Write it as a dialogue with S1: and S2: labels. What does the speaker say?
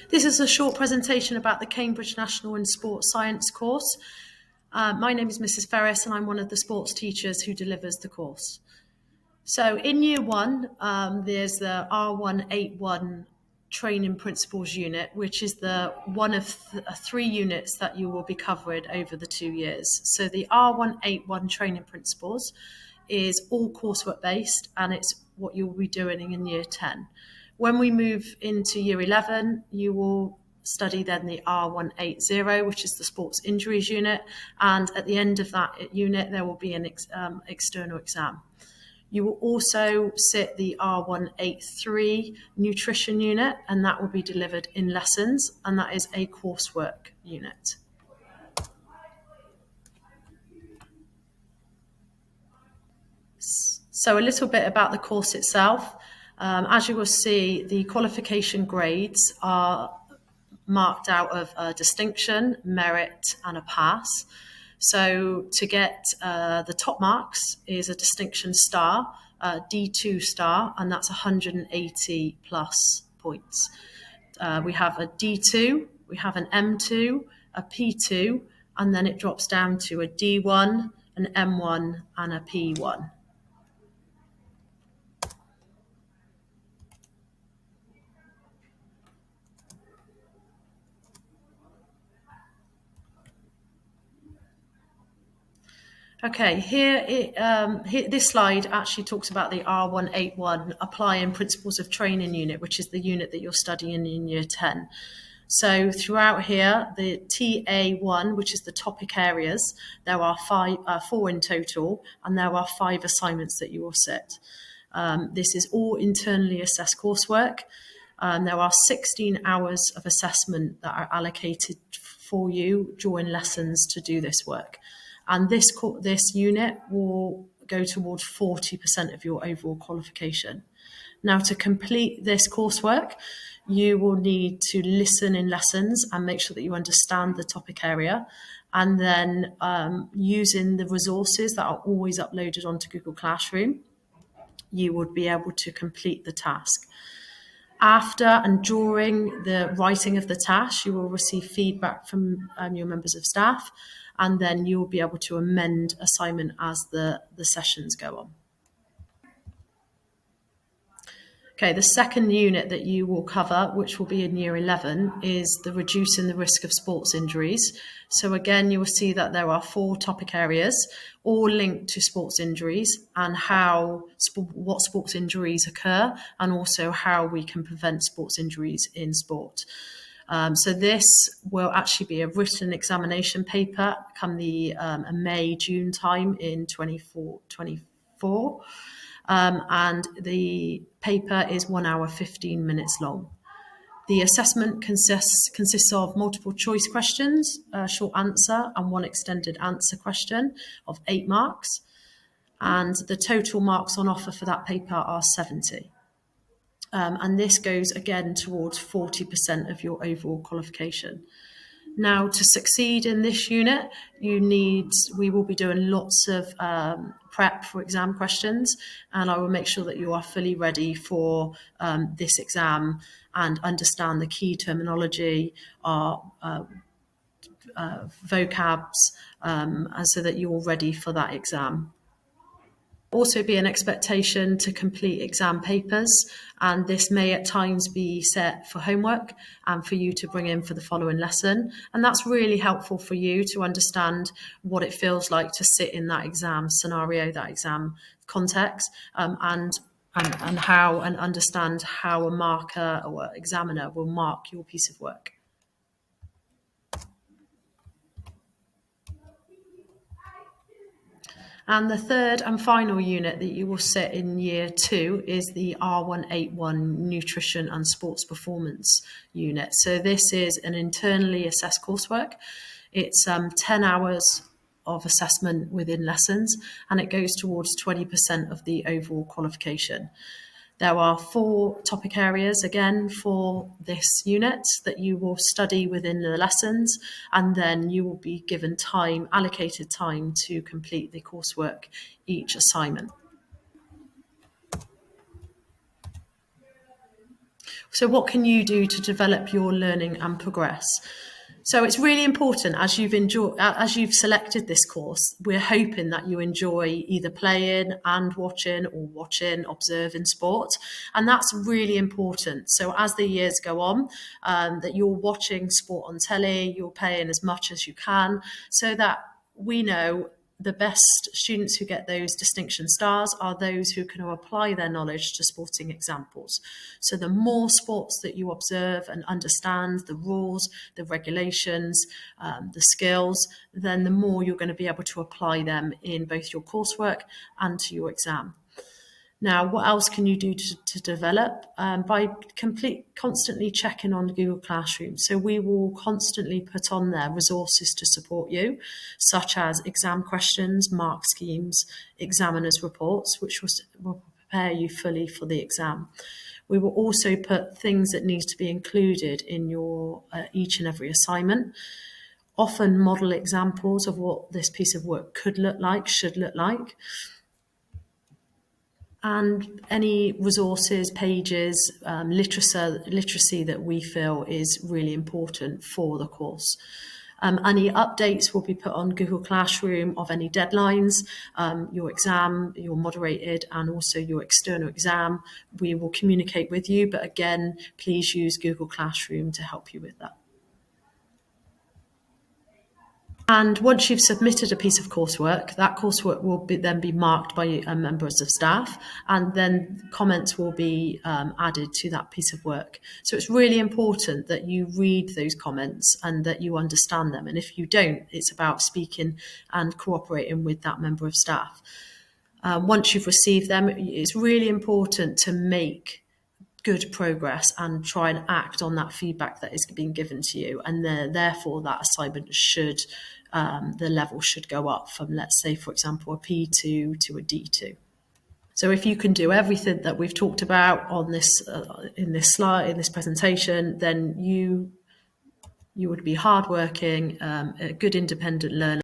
S1: This is a short presentation about the Cambridge National in Sports Science course. My name is Mrs. Ferris and I'm one of the sports teachers who delivers the course. So in year one, there's the R181 Training Principles unit, which is the one of three units that you will be covered over the 2 years. So the R181 Training Principles is all coursework based and it's what you'll be doing in year 10. When we move into year 11, you will study then the R180, which is the sports injuries unit. And at the end of that unit, there will be an external exam. You will also sit the R183 nutrition unit, and that will be delivered in lessons, and that is a coursework unit. So a little bit about the course itself. As you will see, the qualification grades are marked out of distinction, merit, and a pass. So to get the top marks is a distinction star, D2 star, and that's 180 plus points. We have a D2, we have an M2, a P2, and then it drops down to a D1, an M1, and a P1. Okay, this slide actually talks about the R181 Applying Principles of Training unit, which is the unit that you're studying in year 10. So throughout here, the TA1, which is the topic areas, there are four in total, and there are 5 assignments that you will sit. This is all internally assessed coursework. There are 16 hours of assessment that are allocated for you during lessons to do this work. And this unit will go towards 40% of your overall qualification. Now, to complete this coursework, you will need to listen in lessons and make sure that you understand the topic area. And then using the resources that are always uploaded onto Google Classroom, you would be able to complete the task. After and during the writing of the task, you will receive feedback from your members of staff, and then you will be able to amend assignment as the sessions go on. Okay, the second unit that you will cover, which will be in year 11, is the reducing the risk of sports injuries. So again, you will see that there are 4 topic areas, all linked to sports injuries and what sports injuries occur, and also how we can prevent sports injuries in sport. So this will actually be a written examination paper come the May-June time in 24. And the paper is 1 hour, 15 minutes long. The assessment consists of multiple choice questions, a short answer, and 1 extended answer question of 8 marks. And the total marks on offer for that paper are 70. And this goes again towards 40% of your overall qualification. Now, to succeed in this unit, we will be doing lots of prep for exam questions, and I will make sure that you are fully ready for this exam and understand the key terminology, vocabs, and so that you're ready for that exam. Also be an expectation to complete exam papers, and this may at times be set for homework and for you to bring in for the following lesson. And that's really helpful for you to understand what it feels like to sit in that exam scenario, that exam context, and understand how a marker or examiner will mark your piece of work. And the third and final unit that you will sit in year 2 is the R181 Nutrition and Sports Performance unit. So this is an internally assessed coursework. It's 10 hours of assessment within lessons, and it goes towards 20% of the overall qualification. There are 4 topic areas, again, for this unit that you will study within the lessons, and then you will be given allocated time to complete the coursework each assignment. So what can you do to develop your learning and progress? So it's really important as you've selected this course, we're hoping that you enjoy either playing and watching or watching, observing sport. And that's really important. So as the years go on, that you're watching sport on telly, you're playing as much as you can so that we know the best students who get those distinction stars are those who can apply their knowledge to sporting examples. So the more sports that you observe and understand the rules, the regulations, the skills, then the more you're going to be able to apply them in both your coursework and to your exam. Now, what else can you do to develop? By constantly checking on Google Classroom. So we will constantly put on there resources to support you, such as exam questions, mark schemes, examiners' reports, which will prepare you fully for the exam. We will also put things that need to be included in your each and every assignment. Often model examples of what this piece of work could look like, should look like. And any resources, pages, literacy that we feel is really important for the course. Any updates will be put on Google Classroom of any deadlines, your exam, your moderated, and also your external exam. We will communicate with you, but again, please use Google Classroom to help you with that. And once you've submitted a piece of coursework, that coursework will then be marked by members of staff, and then comments will be added to that piece of work. So it's really important that you read those comments and that you understand them. And if you don't, it's about speaking and cooperating with that member of staff. Once you've received them, it's really important to make good progress and try and act on that feedback that is being given to you, and therefore that assignment should the level should go up from, let's say, for example, a P2 to a D2. So if you can do everything that we've talked about on this in this slide, in this presentation, then you would be hardworking, a good independent learner.